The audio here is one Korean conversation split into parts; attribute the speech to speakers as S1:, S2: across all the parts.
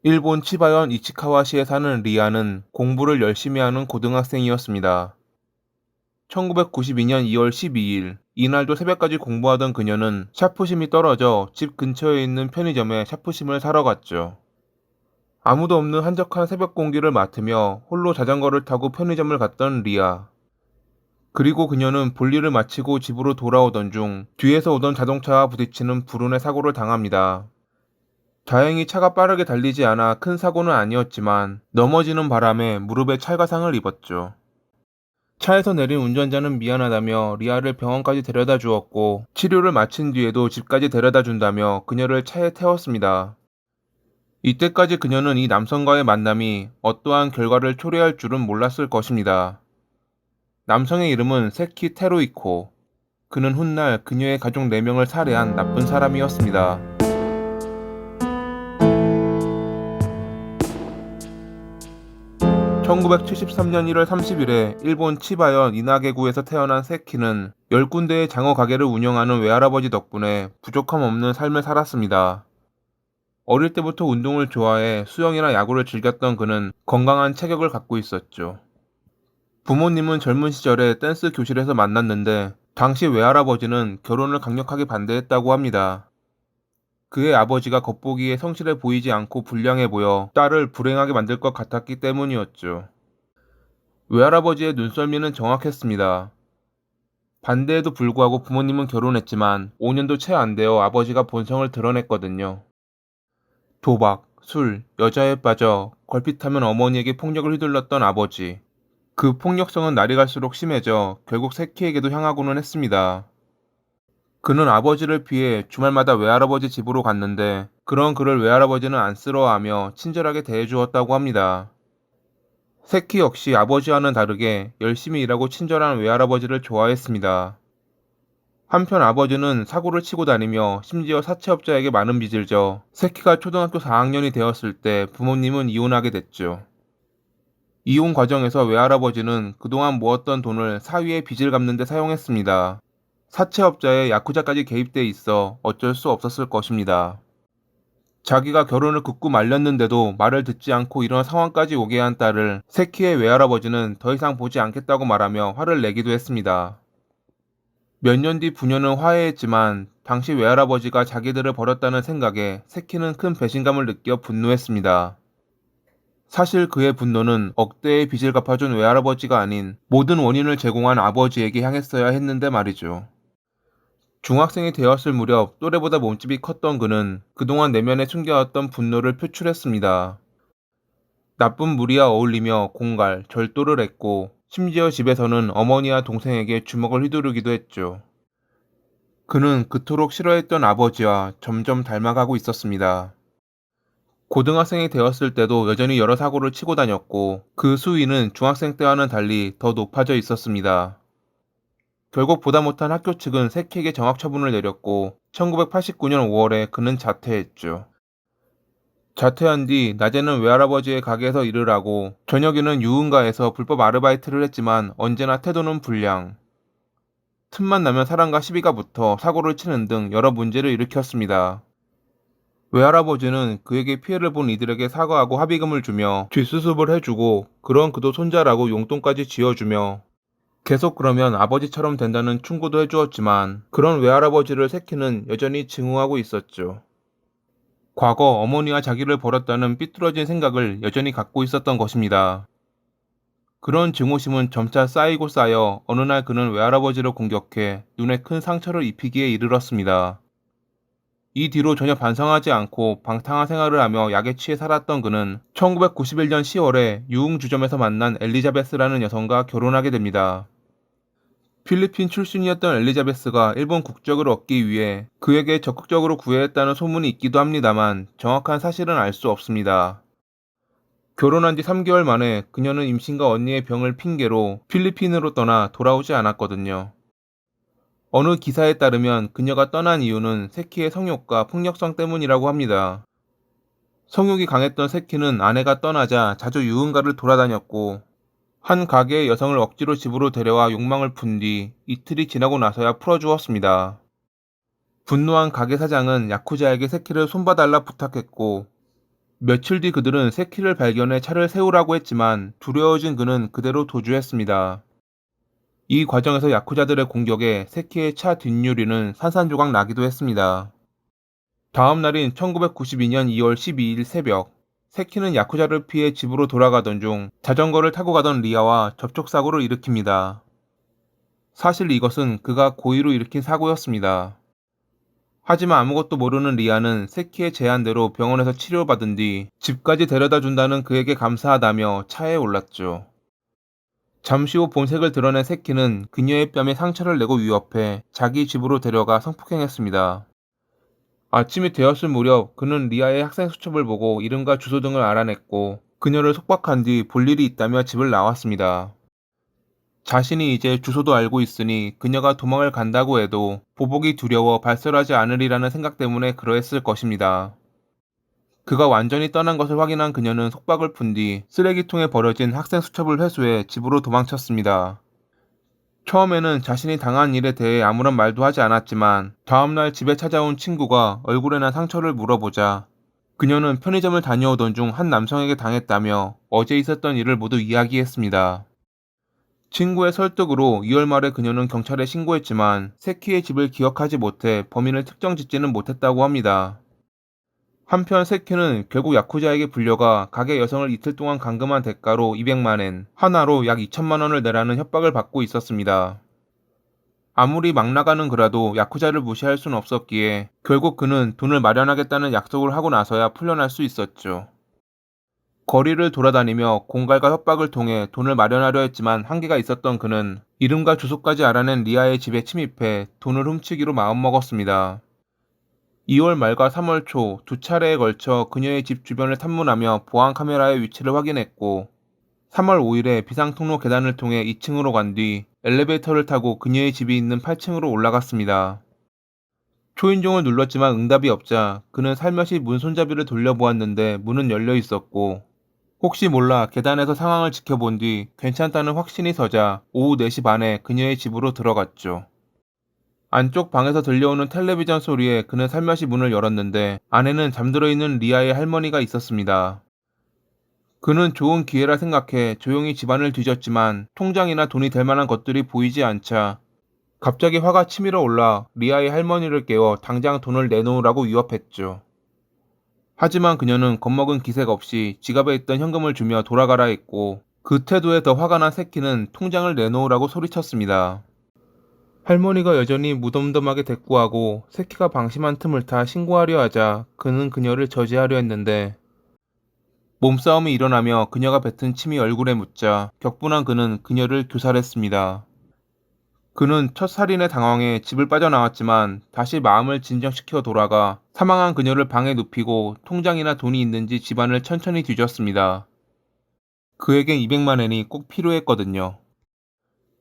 S1: 일본 치바현 이치카와시에 사는 리아는 공부를 열심히 하는 고등학생이었습니다. 1992년 2월 12일, 이날도 새벽까지 공부하던 그녀는 샤프심이 떨어져 집 근처에 있는 편의점에 샤프심을 사러 갔죠. 아무도 없는 한적한 새벽 공기를 맡으며 홀로 자전거를 타고 편의점을 갔던 리아. 그리고 그녀는 볼일을 마치고 집으로 돌아오던 중 뒤에서 오던 자동차와 부딪히는 불운의 사고를 당합니다. 다행히 차가 빠르게 달리지 않아 큰 사고는 아니었지만 넘어지는 바람에 무릎에 찰과상을 입었죠. 차에서 내린 운전자는 미안하다며 리아를 병원까지 데려다 주었고 치료를 마친 뒤에도 집까지 데려다 준다며 그녀를 차에 태웠습니다. 이때까지 그녀는 이 남성과의 만남이 어떠한 결과를 초래할 줄은 몰랐을 것입니다. 남성의 이름은 세키 테루이코. 그는 훗날 그녀의 가족 4명을 살해한 나쁜 사람이었습니다. 1973년 1월 30일에 일본 치바현 이나게구에서 태어난 세키는 10군데의 장어 가게를 운영하는 외할아버지 덕분에 부족함 없는 삶을 살았습니다. 어릴 때부터 운동을 좋아해 수영이나 야구를 즐겼던 그는 건강한 체격을 갖고 있었죠. 부모님은 젊은 시절에 댄스 교실에서 만났는데 당시 외할아버지는 결혼을 강력하게 반대했다고 합니다. 그의 아버지가 겉보기에 성실해 보이지 않고 불량해 보여 딸을 불행하게 만들 것 같았기 때문이었죠. 외할아버지의 눈썰미는 정확했습니다. 반대에도 불구하고 부모님은 결혼했지만 5년도 채 안 되어 아버지가 본성을 드러냈거든요. 도박, 술, 여자에 빠져 걸핏하면 어머니에게 폭력을 휘둘렀던 아버지. 그 폭력성은 날이 갈수록 심해져 결국 세키에게도 향하고는 했습니다. 그는 아버지를 피해 주말마다 외할아버지 집으로 갔는데 그런 그를 외할아버지는 안쓰러워하며 친절하게 대해주었다고 합니다. 세키 역시 아버지와는 다르게 열심히 일하고 친절한 외할아버지를 좋아했습니다. 한편 아버지는 사고를 치고 다니며 심지어 사채업자에게 많은 빚을 져 세키가 초등학교 4학년이 되었을 때 부모님은 이혼하게 됐죠. 이혼 과정에서 외할아버지는 그동안 모았던 돈을 사위의 빚을 갚는 데 사용했습니다. 사채업자의 야쿠자까지 개입돼 있어 어쩔 수 없었을 것입니다. 자기가 결혼을 굳고 말렸는데도 말을 듣지 않고 이런 상황까지 오게 한 딸을 세키의 외할아버지는 더 이상 보지 않겠다고 말하며 화를 내기도 했습니다. 몇 년 뒤 부녀는 화해했지만 당시 외할아버지가 자기들을 버렸다는 생각에 세키는 큰 배신감을 느껴 분노했습니다. 사실 그의 분노는 억대의 빚을 갚아준 외할아버지가 아닌 모든 원인을 제공한 아버지에게 향했어야 했는데 말이죠. 중학생이 되었을 무렵 또래보다 몸집이 컸던 그는 그동안 내면에 숨겨왔던 분노를 표출했습니다. 나쁜 무리와 어울리며 공갈, 절도를 했고 심지어 집에서는 어머니와 동생에게 주먹을 휘두르기도 했죠. 그는 그토록 싫어했던 아버지와 점점 닮아가고 있었습니다. 고등학생이 되었을 때도 여전히 여러 사고를 치고 다녔고 그 수위는 중학생 때와는 달리 더 높아져 있었습니다. 결국 보다 못한 학교 측은 세키에게 정학 처분을 내렸고 1989년 5월에 그는 자퇴했죠. 자퇴한 뒤 낮에는 외할아버지의 가게에서 일을 하고 저녁에는 유흥가에서 불법 아르바이트를 했지만 언제나 태도는 불량. 틈만 나면 사람과 시비가 붙어 사고를 치는 등 여러 문제를 일으켰습니다. 외할아버지는 그에게 피해를 본 이들에게 사과하고 합의금을 주며 뒷수습을 해주고 그런 그도 손자라고 용돈까지 쥐어주며 계속 그러면 아버지처럼 된다는 충고도 해주었지만 그런 외할아버지를 세키는 여전히 증오하고 있었죠. 과거 어머니와 자기를 버렸다는 삐뚤어진 생각을 여전히 갖고 있었던 것입니다. 그런 증오심은 점차 쌓이고 쌓여 어느 날 그는 외할아버지를 공격해 눈에 큰 상처를 입히기에 이르렀습니다. 이 뒤로 전혀 반성하지 않고 방탕한 생활을 하며 약에 취해 살았던 그는 1991년 10월에 유흥주점에서 만난 엘리자베스라는 여성과 결혼하게 됩니다. 필리핀 출신이었던 엘리자베스가 일본 국적을 얻기 위해 그에게 적극적으로 구애했다는 소문이 있기도 합니다만 정확한 사실은 알 수 없습니다. 결혼한 지 3개월 만에 그녀는 임신과 언니의 병을 핑계로 필리핀으로 떠나 돌아오지 않았거든요. 어느 기사에 따르면 그녀가 떠난 이유는 세키의 성욕과 폭력성 때문이라고 합니다. 성욕이 강했던 세키는 아내가 떠나자 자주 유흥가를 돌아다녔고 한 가게의 여성을 억지로 집으로 데려와 욕망을 푼 뒤 이틀이 지나고 나서야 풀어주었습니다. 분노한 가게 사장은 야쿠자에게 세키를 손봐달라 부탁했고 며칠 뒤 그들은 세키를 발견해 차를 세우라고 했지만 두려워진 그는 그대로 도주했습니다. 이 과정에서 야쿠자들의 공격에 세키의 차 뒷유리는 산산조각 나기도 했습니다. 다음 날인 1992년 2월 12일 새벽, 세키는 야쿠자를 피해 집으로 돌아가던 중 자전거를 타고 가던 리아와 접촉사고를 일으킵니다. 사실 이것은 그가 고의로 일으킨 사고였습니다. 하지만 아무것도 모르는 리아는 세키의 제안대로 병원에서 치료받은 뒤 집까지 데려다 준다는 그에게 감사하다며 차에 올랐죠. 잠시 후 본색을 드러낸 세키는 그녀의 뺨에 상처를 내고 위협해 자기 집으로 데려가 성폭행했습니다. 아침이 되었을 무렵 그는 리아의 학생 수첩을 보고 이름과 주소 등을 알아냈고 그녀를 속박한 뒤 볼 일이 있다며 집을 나왔습니다. 자신이 이제 주소도 알고 있으니 그녀가 도망을 간다고 해도 보복이 두려워 발설하지 않으리라는 생각 때문에 그러했을 것입니다. 그가 완전히 떠난 것을 확인한 그녀는 속박을 푼 뒤 쓰레기통에 버려진 학생 수첩을 회수해 집으로 도망쳤습니다. 처음에는 자신이 당한 일에 대해 아무런 말도 하지 않았지만 다음날 집에 찾아온 친구가 얼굴에 난 상처를 물어보자 그녀는 편의점을 다녀오던 중 한 남성에게 당했다며 어제 있었던 일을 모두 이야기했습니다. 친구의 설득으로 2월 말에 그녀는 경찰에 신고했지만 세키의 집을 기억하지 못해 범인을 특정짓지는 못했다고 합니다. 한편 세키는 결국 야쿠자에게 불려가 가게 여성을 이틀 동안 감금한 대가로 200만 엔, 하나로 약 2천만 원을 내라는 협박을 받고 있었습니다. 아무리 막 나가는 그라도 야쿠자를 무시할 수는 없었기에 결국 그는 돈을 마련하겠다는 약속을 하고 나서야 풀려날 수 있었죠. 거리를 돌아다니며 공갈과 협박을 통해 돈을 마련하려 했지만 한계가 있었던 그는 이름과 주소까지 알아낸 리아의 집에 침입해 돈을 훔치기로 마음먹었습니다. 2월 말과 3월 초 두 차례에 걸쳐 그녀의 집 주변을 탐문하며 보안 카메라의 위치를 확인했고 3월 5일에 비상통로 계단을 통해 2층으로 간 뒤 엘리베이터를 타고 그녀의 집이 있는 8층으로 올라갔습니다. 초인종을 눌렀지만 응답이 없자 그는 살며시 문 손잡이를 돌려보았는데 문은 열려 있었고 혹시 몰라 계단에서 상황을 지켜본 뒤 괜찮다는 확신이 서자 오후 4시 반에 그녀의 집으로 들어갔죠. 안쪽 방에서 들려오는 텔레비전 소리에 그는 살며시 문을 열었는데 안에는 잠들어 있는 리아의 할머니가 있었습니다. 그는 좋은 기회라 생각해 조용히 집안을 뒤졌지만 통장이나 돈이 될 만한 것들이 보이지 않자 갑자기 화가 치밀어 올라 리아의 할머니를 깨워 당장 돈을 내놓으라고 위협했죠. 하지만 그녀는 겁먹은 기색 없이 지갑에 있던 현금을 주며 돌아가라 했고 그 태도에 더 화가 난 세키는 통장을 내놓으라고 소리쳤습니다. 할머니가 여전히 무덤덤하게 대꾸하고 세키가 방심한 틈을 타 신고하려 하자 그는 그녀를 저지하려 했는데 몸싸움이 일어나며 그녀가 뱉은 침이 얼굴에 묻자 격분한 그는 그녀를 교살했습니다. 그는 첫 살인에 당황해 집을 빠져나왔지만 다시 마음을 진정시켜 돌아가 사망한 그녀를 방에 눕히고 통장이나 돈이 있는지 집안을 천천히 뒤졌습니다. 그에겐 200만 엔이 꼭 필요했거든요.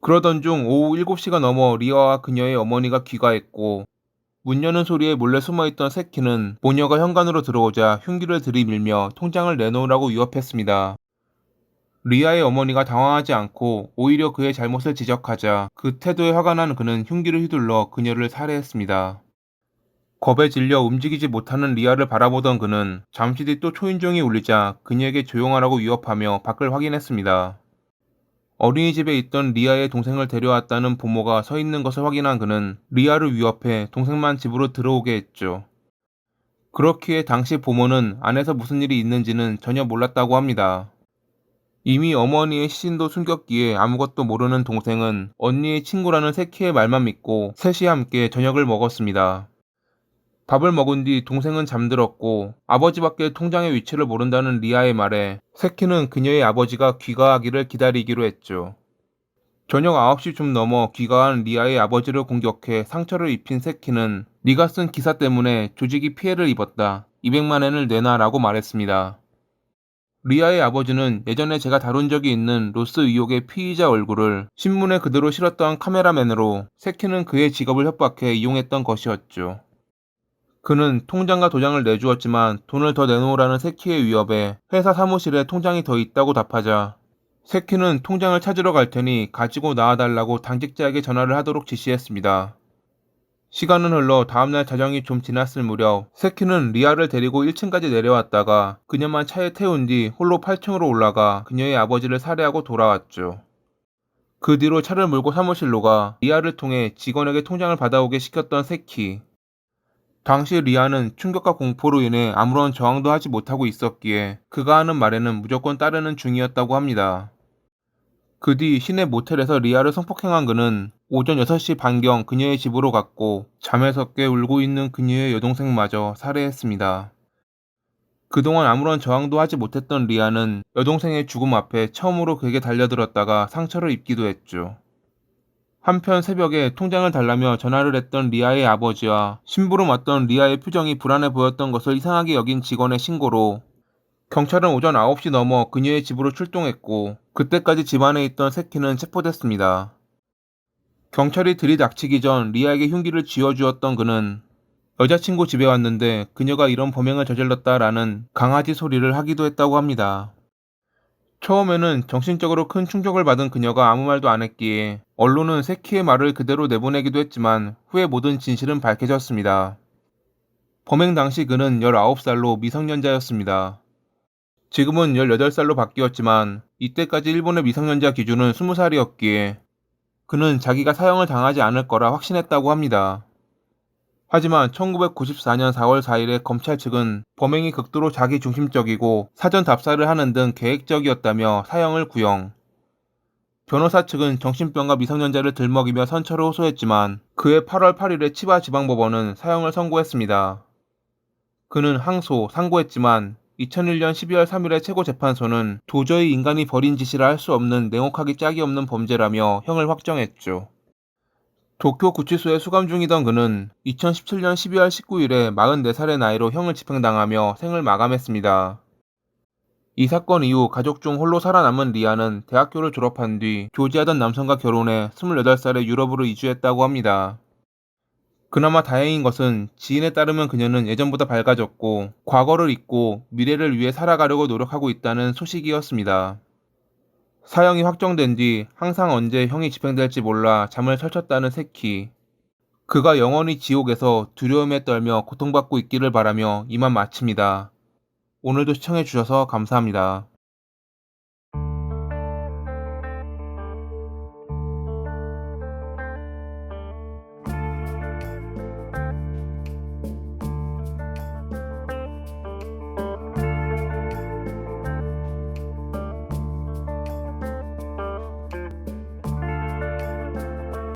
S1: 그러던 중 오후 7시가 넘어 리아와 그녀의 어머니가 귀가했고 문 여는 소리에 몰래 숨어있던 세키는 모녀가 현관으로 들어오자 흉기를 들이밀며 통장을 내놓으라고 위협했습니다. 리아의 어머니가 당황하지 않고 오히려 그의 잘못을 지적하자 그 태도에 화가 난 그는 흉기를 휘둘러 그녀를 살해했습니다. 겁에 질려 움직이지 못하는 리아를 바라보던 그는 잠시 뒤 또 초인종이 울리자 그녀에게 조용하라고 위협하며 밖을 확인했습니다. 어린이집에 있던 리아의 동생을 데려왔다는 부모가 서 있는 것을 확인한 그는 리아를 위협해 동생만 집으로 들어오게 했죠. 그렇기에 당시 부모는 안에서 무슨 일이 있는지는 전혀 몰랐다고 합니다. 이미 어머니의 시신도 숨겼기에 아무것도 모르는 동생은 언니의 친구라는 세키의 말만 믿고 셋이 함께 저녁을 먹었습니다. 밥을 먹은 뒤 동생은 잠들었고 아버지밖에 통장의 위치를 모른다는 리아의 말에 세키는 그녀의 아버지가 귀가하기를 기다리기로 했죠. 저녁 9시쯤 넘어 귀가한 리아의 아버지를 공격해 상처를 입힌 세키는 네가 쓴 기사 때문에 조직이 피해를 입었다. 200만 엔을 내놔라고 말했습니다. 리아의 아버지는 예전에 제가 다룬 적이 있는 로스 의혹의 피의자 얼굴을 신문에 그대로 실었던 카메라맨으로 세키는 그의 직업을 협박해 이용했던 것이었죠. 그는 통장과 도장을 내주었지만 돈을 더 내놓으라는 세키의 위협에 회사 사무실에 통장이 더 있다고 답하자 세키는 통장을 찾으러 갈 테니 가지고 나와달라고 당직자에게 전화를 하도록 지시했습니다. 시간은 흘러 다음날 자정이 좀 지났을 무렵 세키는 리아를 데리고 1층까지 내려왔다가 그녀만 차에 태운 뒤 홀로 8층으로 올라가 그녀의 아버지를 살해하고 돌아왔죠. 그 뒤로 차를 몰고 사무실로 가 리아를 통해 직원에게 통장을 받아오게 시켰던 세키. 당시 리아는 충격과 공포로 인해 아무런 저항도 하지 못하고 있었기에 그가 하는 말에는 무조건 따르는 중이었다고 합니다. 그 뒤 시내 모텔에서 리아를 성폭행한 그는 오전 6시 반경 그녀의 집으로 갔고 잠에서 깨 울고 있는 그녀의 여동생마저 살해했습니다. 그동안 아무런 저항도 하지 못했던 리아는 여동생의 죽음 앞에 처음으로 그에게 달려들었다가 상처를 입기도 했죠. 한편 새벽에 통장을 달라며 전화를 했던 리아의 아버지와 심부름 왔던 리아의 표정이 불안해 보였던 것을 이상하게 여긴 직원의 신고로 경찰은 오전 9시 넘어 그녀의 집으로 출동했고 그때까지 집 안에 있던 세키는 체포됐습니다. 경찰이 들이닥치기 전 리아에게 흉기를 쥐어주었던 그는 여자친구 집에 왔는데 그녀가 이런 범행을 저질렀다라는 강아지 소리를 하기도 했다고 합니다. 처음에는 정신적으로 큰 충격을 받은 그녀가 아무 말도 안 했기에 언론은 세키의 말을 그대로 내보내기도 했지만 후에 모든 진실은 밝혀졌습니다. 범행 당시 그는 19살로 미성년자였습니다. 지금은 18살로 바뀌었지만 이때까지 일본의 미성년자 기준은 20살이었기에 그는 자기가 사형을 당하지 않을 거라 확신했다고 합니다. 하지만 1994년 4월 4일에 검찰 측은 범행이 극도로 자기중심적이고 사전 답사를 하는 등 계획적이었다며 사형을 구형. 변호사 측은 정신병과 미성년자를 들먹이며 선처를 호소했지만 그해 8월 8일에 치바 지방법원은 사형을 선고했습니다. 그는 항소, 상고했지만 2001년 12월 3일에 최고재판소는 도저히 인간이 벌인 짓이라 할 수 없는 냉혹하기 짝이 없는 범죄라며 형을 확정했죠. 도쿄 구치소에 수감 중이던 그는 2017년 12월 19일에 44살의 나이로 형을 집행당하며 생을 마감했습니다. 이 사건 이후 가족 중 홀로 살아남은 리아는 대학교를 졸업한 뒤 교제하던 남성과 결혼해 28살에 유럽으로 이주했다고 합니다. 그나마 다행인 것은 지인에 따르면 그녀는 예전보다 밝아졌고 과거를 잊고 미래를 위해 살아가려고 노력하고 있다는 소식이었습니다. 사형이 확정된 뒤 항상 언제 형이 집행될지 몰라 잠을 설쳤다는 세키. 그가 영원히 지옥에서 두려움에 떨며 고통받고 있기를 바라며 이만 마칩니다. 오늘도 시청해주셔서 감사합니다.